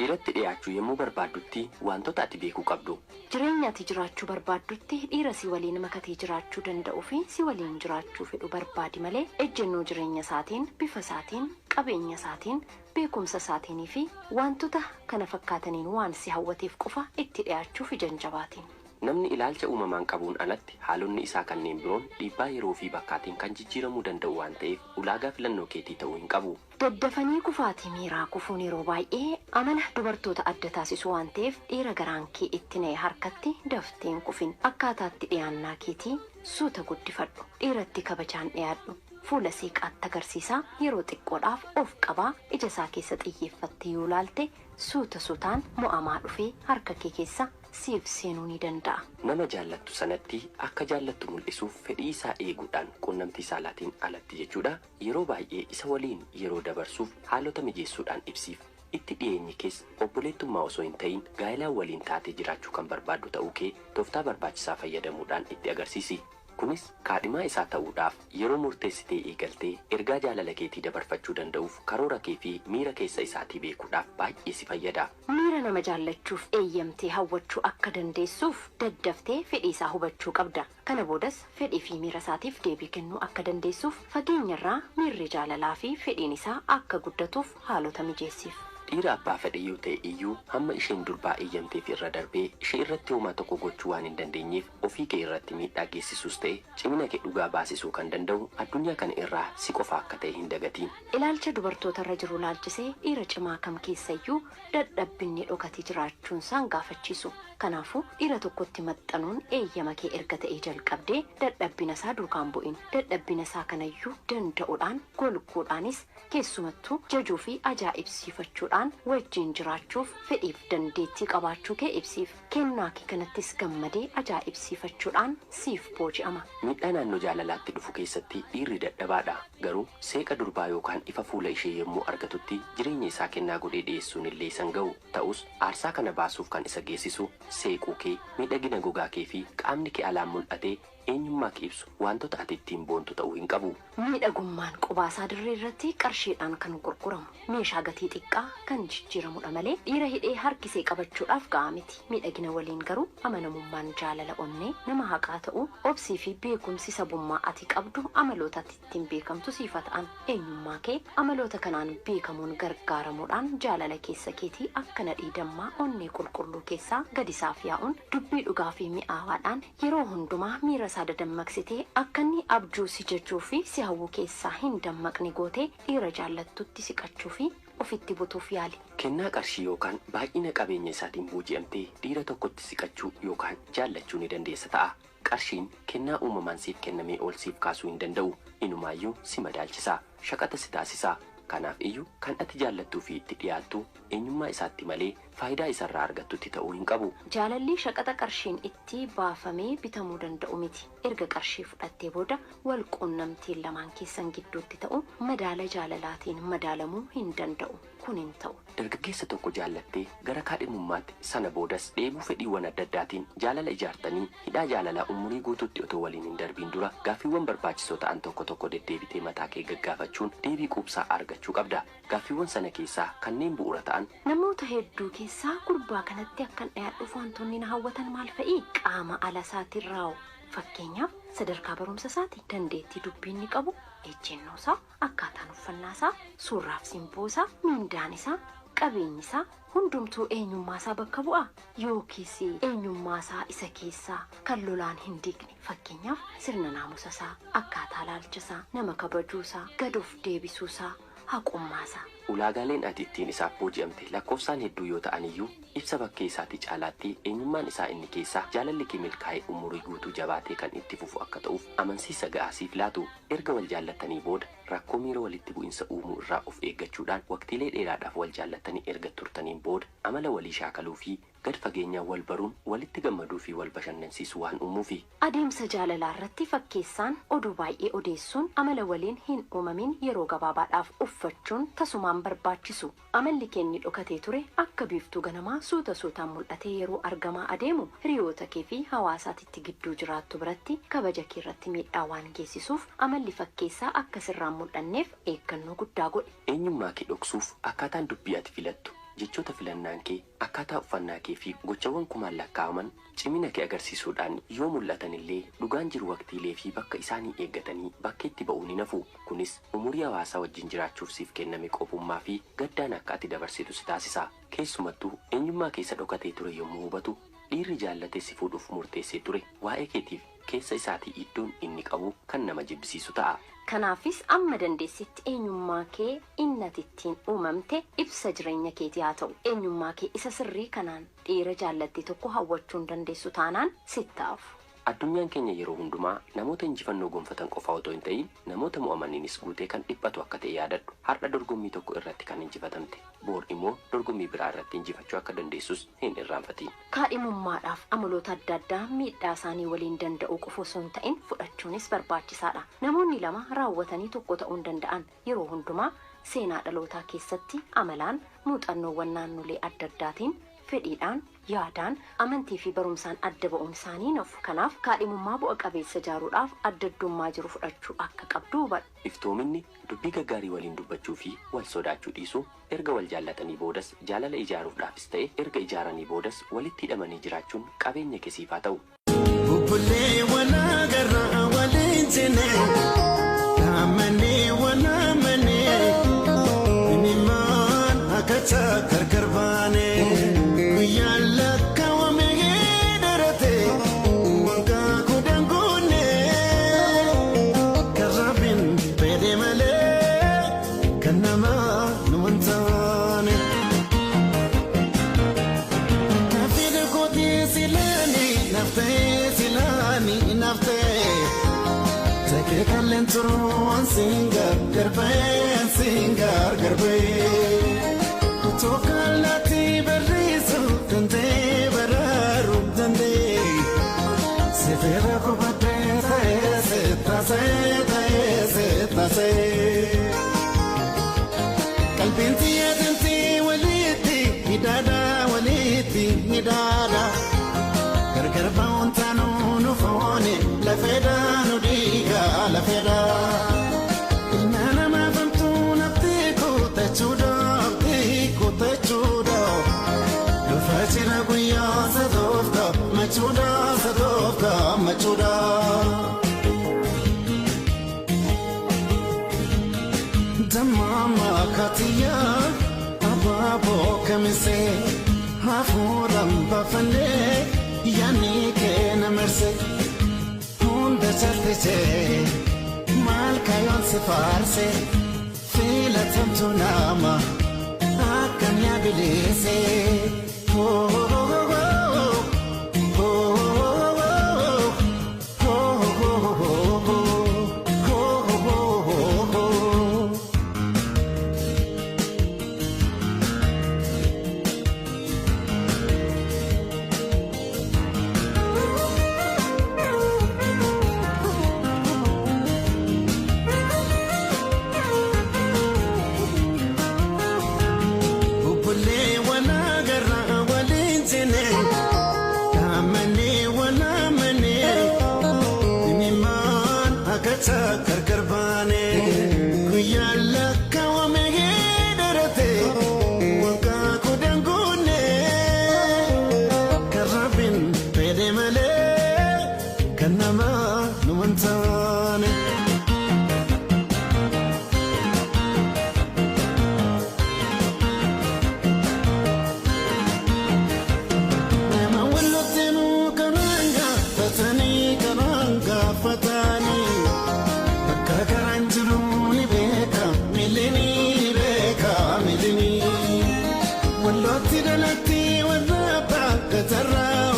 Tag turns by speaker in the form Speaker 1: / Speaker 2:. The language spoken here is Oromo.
Speaker 1: dhiiratti dhiyaachuu yommuu barbaaddutti wantoota ati beekuu qabdu.
Speaker 2: Jireenya ati jiraachuu barbaaddutti dhiira si waliin makatee jiraachuu danda'u fi si waliin jiraachuu fedhu barbaadi malee ejjennoo jireenya isaatiin, bifa isaatiin, qabeenya isaatiin, beekumsa isaatiin fi wantoota kana fakkaataniin waan si hawwateef qofa itti dhiyaachuuf janjabaatiin.
Speaker 1: Namni ilaalcha uumamaan qabuun alatti haalonni isaa kanneen biroon dhiibbaa yeroo fi bakkaatiin kan jijjiiramuu danda'u waan ta'eef ulaagaa filannoo keetii ta'uu hin qabu.
Speaker 2: Daddafanii kufaatii miiraa kufuun yeroo baay'ee amala dubartoota adda taasisu waan ta'eef dhiira garaan kee itti na'e harkatti dafteen kufin akkaataatti dhiyaannaa keetii suuta guddifadhu. Dhiiratti kabajaan dhiyaadhu. Fuula seeqaatti agarsiisaa yeroo xiqqoodhaaf of qabaa ija isaa keessa xiyyeeffattee yoo laalte suuta suutaan mo'amaa dhufee harka kee keessa siif seenuu ni danda'a.
Speaker 1: Nama jaallattu sanatti akka jaallattu mul'isuuf fedhii isaa eeguudhaan quunnamtii saalaatiin alatti jechuudha. Yeroo baay'ee isa waliin yeroo dabarsuuf haalota mijeessuudhaan ibsiif. Itti dhiyeenyi keessa obboleettummaa osoo hin ta'in gaa'ilaan waliin taatee jiraachuu kan barbaaddu ta'uu kee tooftaa barbaachisaa fayyadamuudhaan itti agarsiisi. Kunis kaadhimaa isaa ta'uudhaaf yeroo murteessitee eegaltee ergaa jaalala keetii dabarfachuu danda'uuf karoora kee fi miira keessa isaatii beekuudhaaf baay'ee si fayyada.
Speaker 2: Miira nama jaallachuuf eeyyamtee hawwachuu akka dandeessuuf daddaftee fedhii isaa hubachuu qabda. Kana boodas fedhii fi miira isaatiif deebii kennuu akka dandeessuuf fageenyarraa miirri jaalalaa fi fedhiin isaa akka guddatuuf haalota mijeessiif.
Speaker 1: Dhiira abbaa fedhe yoo ta'e iyyuu hamma isheen durbaa eeyyamteef irra darbee ishee irratti homaa tokko gochuu waan hin dandeenyeef ofii kee irratti miidhaa geessisuus ta'e cimina kee dhugaa baasisuu kan danda'u addunyaa kana irraa si qofa akka ta'e hin dagatiin.
Speaker 2: Ilaalcha dubartoota irra jiru laalchisee dhiira cimaa kam keessayyuu dadhabbinni dhokatee jiraachuun isaan gaafachiisu. Kanaafuu dhiira tokkotti maxxanuun eeyyama kee erga ta'ee jalqabdee dadhabbina isaa duukaan bu'in. Dadhabbina isaa kanayyuu danda'uudhaan golguudhaanis keessumattuu jajuu fi ajaa'ibsiifachuudhaan wajjin jiraachuuf fedhiif dandeettii qabaachuu kee ibsiif. Kennaa kee kanattis gammadee ajaa'ibsiifachuudhaan siif booji'ama.
Speaker 1: Miidhaa naannoo jaalalaatti dhufu keessatti dhiirri dadhabaadha. Garuu seeqa durbaa yookaan ifa fuula ishee yommuu argatutti jireenya isaa kennaa godhee dhiyeessuun illee isan ga'u. Ta'us aarsaa kana baasuuf kan isa geessisu seequu kee, miidhagina gogaa kee fi qaamni kee alaan mul'atee eenyummaa kee ibsu wantoota ati ittiin boontu ta'uu hin qabu.
Speaker 2: Miidhagummaan qubaasaa dirree irratti qarshiidhaan kan gurguramu. Meeshaa gatii xiqqaa kan jijjiiramudha malee dhiira hidhee harkisee qabachuudhaaf ga'a miti. Miidhagina waliin garuu amanamummaan jaalala onnee nama haqaa ta'uu obsii fi beekumsi sabummaa ati qabdu amaloota ati ittiin beekamtu siifa ta'an. Eenyummaa kee amaloota kanaan beekamuun gargaaramuudhaan jaalala keessa keetii akka nadhii dammaa onnee qulqulluu keessaa gadisaaf yaa'uun dubbii dhugaa fi mi'aawaadhaan yeroo hundumaa miira isaa dadammaqsitee akka inni abjuu si jechuu fi si hawwu keessaa hin dammaqne gootee dhiira jaallattutti siqachuu fi ofitti butuuf yaali.
Speaker 1: Kennaa qarshii yookaan baay'ina qabeenya isaatiin booji'amtee dhiira tokkotti siqachuu yookaan jaallachuu ni dandeessa ta'a. Qarshiin kennaa uumamaan siif kennamee ol siif kaasuu hin danda'u. Inumaayyuu si madaalchisa. Shaqaxa si taasisa. Kanaaf iyyuu kan ati jaallattuu fi itti dhiyaattu eenyummaa isaatti malee faayidaa isarraa argattutti ta'uu hin qabu.
Speaker 2: Jaalalli shaqaxa qarshiin itti baafamee bitamuu danda'u miti. Erga qarshii fudhattee booda wal quunnamtiin lamaan keessan gidduutti ta'u madaala jaalalaatiin madaalamuu hin danda'u. Kun hin ta'u.
Speaker 1: Dargaggeessa tokko jaallattee gara kaadhimummaatti sana boodas dheebuu fedhiiwwan adda addaatiin jaalala ijaartanii hidhaa jaalalaa umurii guutuutti otoo waliin hin darbiin dura gaaffiiwwan barbaachisoo ta'an tokko deddeebitee mataa kee gaggaafachuun deebii quubsaa argachuu qabda. Gaaffiiwwan sana keessaa kanneen bu'uura ta'an
Speaker 2: namoota hedduu keessaa gurbaa kanatti akkan dhiyaadhuuf wantoonni na hawwatan maal fa'i? Qaama ala isaatiin raa'u. Fakkeenyaaf sadarkaa barumsa isaati, dandeettii dubbiin ni qabu, ejjennoo isaa, akkaataan uffannaa isaa, suurraaf simboo isaa, miindaan isaa, qabeenyi isaa hundumtuu eenyummaa isaa bakka bu'a. Yookiis eenyummaa isaa isa keessaa kan lolaan hin diigne. Fakkeenyaaf sirna naamusa isaa, akkaataa ilaalcha isaa, nama kabajuu isaa, gad of deebisuu isaa, haqummaa isaa.
Speaker 1: Ulaagaaleen ati ittiin isaaf booji'amte lakkoofsaan hedduu yoo ta'an iyyuu ibsa bakkee isaatii caalaatti eenyummaan isaa inni keessaa jaalalli kee milkaa'ee umurii guutuu jabaatee kan itti fufu akka ta'uuf amansiisa ga'aa siif laatu. Erga wal jaallatanii booda rakkoo miira walitti bu'insa uumuu irraa of eeggachuudhaan waqtiilee dheeraadhaaf wal jaallatanii erga turtaniin booda amala walii shaakaluu fi gad fageenyaan wal baruun walitti gammaduu fi wal bashannansiisuu waan uumuufi.
Speaker 2: Adeemsa jaalalaa irratti fakkeessaan oduu baay'ee odeessuun amala waliin hin uumamin yeroo gabaabaadhaaf uffachuun tasumaan barbaachisu. Amalli keenni dhokatee ture akka biiftuu ganamaa suuta suutaan mul'atee yeroo argamaa adeemu hiriyoota kee fi hawaasaatitti gidduu jiraattu biratti kabaja kee irratti miidhaa waan geessisuuf amalli fakkeessaa akka sirraan mul'anneef eeggannoo guddaa godhi.
Speaker 1: Eenyummaa kee dhoksuuf akkaataan dubbii ati filattu jechoota filannaan kee akkaataa uffannaa kee fi gochawwan kumaan lakkaa'aman cimina kee agarsiisuudhaan yoo mul'atan illee dhugaan jiru waqtiilee fi bakka isaanii eeggatanii bakkeetti ba'uu ni nafu. Kunis umurii hawaasaa wajjin jiraachuuf siif kenname qopummaa fi gaddaan akka ati dabarsitu si taasisa. Keessumattuu eenyummaa keessa dhokatee ture yommuu hubatu dhiirri jaallatee si fuudhuuf murteessee ture waa'ee keetiif keessa isaatii iddoon inni qabu kan nama jibbisiisu ta'a.
Speaker 2: Kanaafis amma dandeessitti eenyummaa kee innatittiin uumamte ibsa jireenya keetii haa ta'u. Eenyummaa kee isa sirrii kanaan dhiira jaallattee tokko hawwachuun dandeessu taanaan sittaafu.
Speaker 1: Addunyaan keenya yeroo hundumaa namoota injifannoo gonfatan qofa otoo hin ta'in namoota mo'amaniinis guutee kan dhiphatu akka ta'e yaadadhu. Har'a dorgommii tokko irratti kan injifatamte boor immoo dorgommii biraa irratti injifachuu akka dandeessus hin irraanfatiin.
Speaker 2: Kaadhimummaadhaaf amaloota adda addaa miidhaa isaanii waliin danda'uu qofa osoo hin ta'in fudhachuunis barbaachisaadha. Namoonni lama raawwatanii tokko ta'uu danda'an yeroo hundumaa seenaa dhalootaa keessatti amalaan muuxannoowwan naannolee adda addaatiin fedhiidhaan yaadaan amantii fi barumsaan adda ba'uun isaanii nafu. Kanaaf kaadhimummaa bu'a qabeessa ijaaruudhaaf adda addummaa jiru fudhachuu akka qabdu hubadhu.
Speaker 1: Iftoominni dubbii gaggaarii waliin dubbachuu fi wal sodaachuu dhiisuu erga wal jaallatanii boodas jaalala ijaaruudhaafis ta'e erga ijaaranii boodas walitti hidhamanii jiraachuun qabeenya keessiif haa ta'u.
Speaker 3: Bubbulee walaa garraa waliin jenne amanee walaa manee inimmaan akkaataa gargar baanee. Garbe tokalati berisu dande bararu dande sefera ko bate se kalbinti adinti waliti hidada gargar bauntanu nufone la feda nudiga la feda. Machuda Damama Katia Ababo Kamise Hafuram Bafane Yanike Namerse Hunda Chaltice Malkayon Sefarse Fila Tantunama Akanya Bilise